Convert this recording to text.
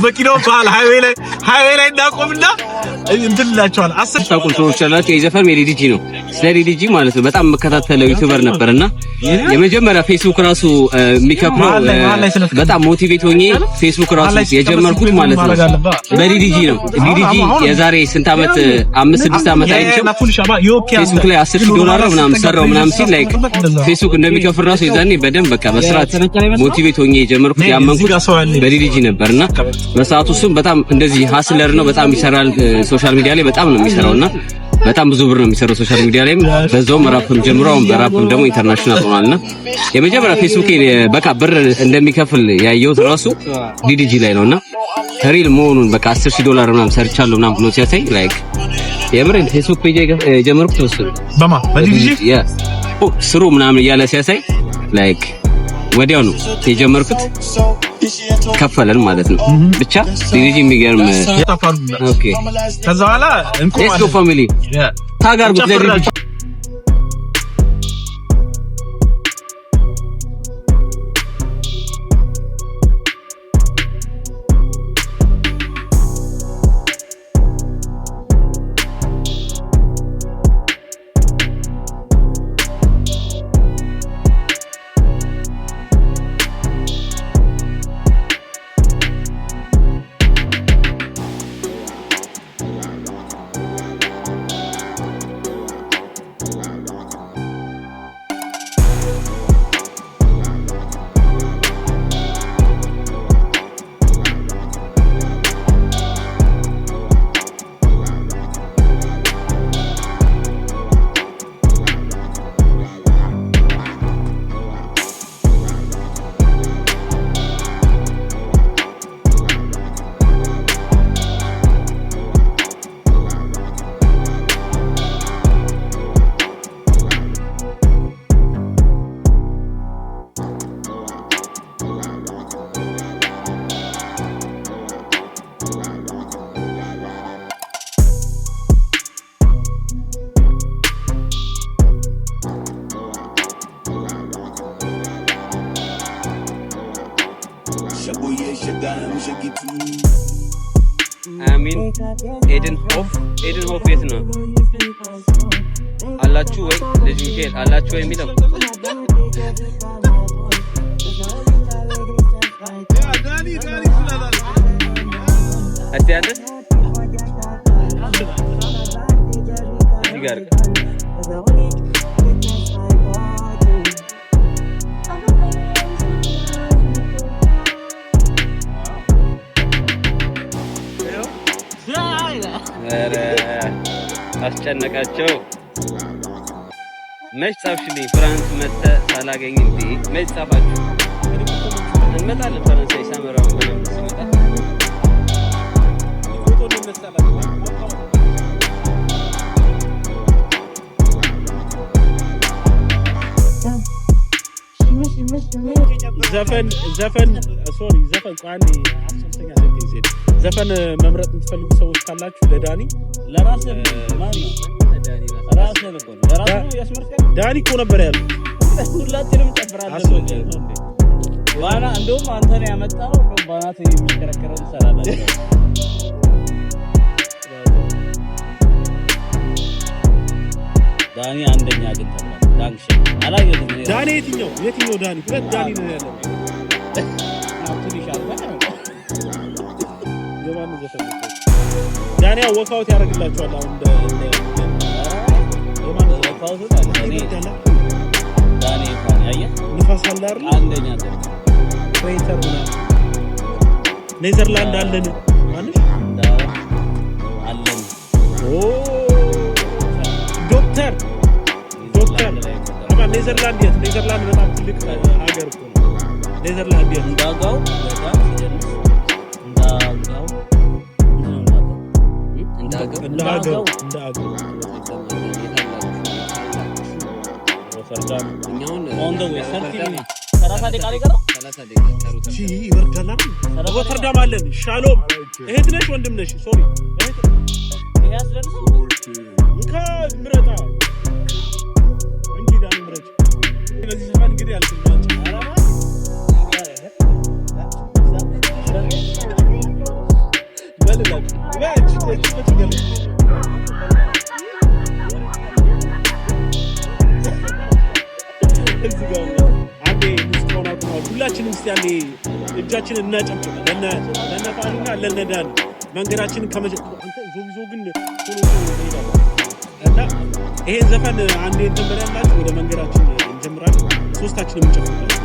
መኪናው ባል ሃይዌይ ላይ እንዳቆምና እንትላቸዋል ታውቁ ሰዎች አላችሁ የዘፈን ሜዲጂ ነው ስለዲጂ ማለት ነው በጣም መከታተለው ዩቲዩበር ነበርና የመጀመሪያ ፌስቡክ ራሱ የሚከፍለው በጣም ሞቲቬት ሆኜ ፌስቡክ ራሱ የጀመርኩት ማለት ነው በዲጂ ነው ዲጂ የዛሬ ስንት አመት 5-6 አመት አይቼው ፌስቡክ ላይ $10,000 ምናምን ሰራው ምናምን ሲል ላይክ ፌስቡክ እንደሚከፍል ራሱ የዛኔ በደንብ በቃ በስራት ሞቲቬት ሆኜ የጀመርኩት ያመንኩት በዲጂ ነበርና በሰዓቱ እሱም በጣም እንደዚህ ሃስለር ነው በጣም ይሰራል ሶሻል ሚዲያ ላይ በጣም ነው የሚሰራውና በጣም ብዙ ብር ነው የሚሰራው ሶሻል ሚዲያ ላይም በዛውም ራፕም ጀምሮም በራፕም ደግሞ ኢንተርናሽናል ሆኗልና የመጀመሪያ ፌስቡክ በቃ ብር እንደሚከፍል ያየሁት ራሱ ዲጂ ላይ ነውና ሪል መሆኑን በቃ $10,000 ምናምን ሰርቻለሁ ምናምን ብሎ ሲያሳይ ላይክ የምሬን ፌስቡክ ፔጅ የጀመርኩት እሱ በዲጂ ስሩ ምናምን እያለ ሲያሳይ ላይክ ወዲያው ነው የጀመርኩት ከፈለን ማለት ነው ብቻ ዲጂ የሚገርም ኦኬ ከዛ በኋላ ሌትስ ጎ ፋሚሊ ታጋርጉት ለዲጂ አሚን ኤደን ሆፍ የት ነው አላችሁ ወይ ልጅ ሚካኤል አላችሁ ወይ የሚለው አዲያለስ ይጋር አስጨነቃቸው መች ጻፍሽልኝ ፍራንስ መተ ሳላገኝ እንዴ መች ጻፋችሁ እንመጣለን ፈረንሳይ ሳመራው ምንም ሲመጣ ፎቶ ልነሳላችሁ ዘፈን ቋንቋ አስርተኛ ዘፈን ዘፈን መምረጥ የምትፈልጉ ሰዎች ካላችሁ ለዳኒ ለራስ ማን ነው ራስ ነው ለራስ ያስመርከ ዳኒ እኮ ነበር ያለው ሁላችንም ጨፍራለን ዋና እንደውም አንተ ነው ያመጣው ባናት የሚከረከረው ሰራላችሁ ዳኒ አንደኛ ግን ዳንክሽ አላየሁትም ዳኒ የትኛው ዳኒ ሁለት ዳኒ ነው ያለው ዳኒ ወካውት ያደርግላችኋል አሁን የማን ወካውት ዳኒ ያየ ንፋስ አለ አይደል አንደኛ ፍሬተር ነው ኔዘርላንድ አለን ማለት አለን ኦ ዶክተር አባ ኔዘርላንድ በጣም ትልቅ ሀገር እኮ ነው ኔዘርላንድ እንዳጋው በጣም ይደንስ እንዳጋው ወፈርዳም እኛውን ኦን ዘ ዌይ 30 ደቂቃ ላይ ቀረው 30 ደቂቃ ታሩታ ሺ ይወርዳላል ወፈርዳም አለን ሻሎም እህት ነሽ ወንድም ነሽ ሶሪ እህት ያስደርሱ እንካ ምረጣ እንጂ ዳን ምረጭ ስለዚህ ዘፈን እንግዲህ አልኩኝ ሁላችንም እስቲ ያኔ እጃችንን እናጨምጭም ለነፋሉና ለነዳን መንገራችንን አንተ ዞብዞ ግን እና ይሄን ዘፈን አንዴ እንተምራላችሁ ወደ መንገራችን እንጀምራለን ሶስታችንም እንጨፍራለን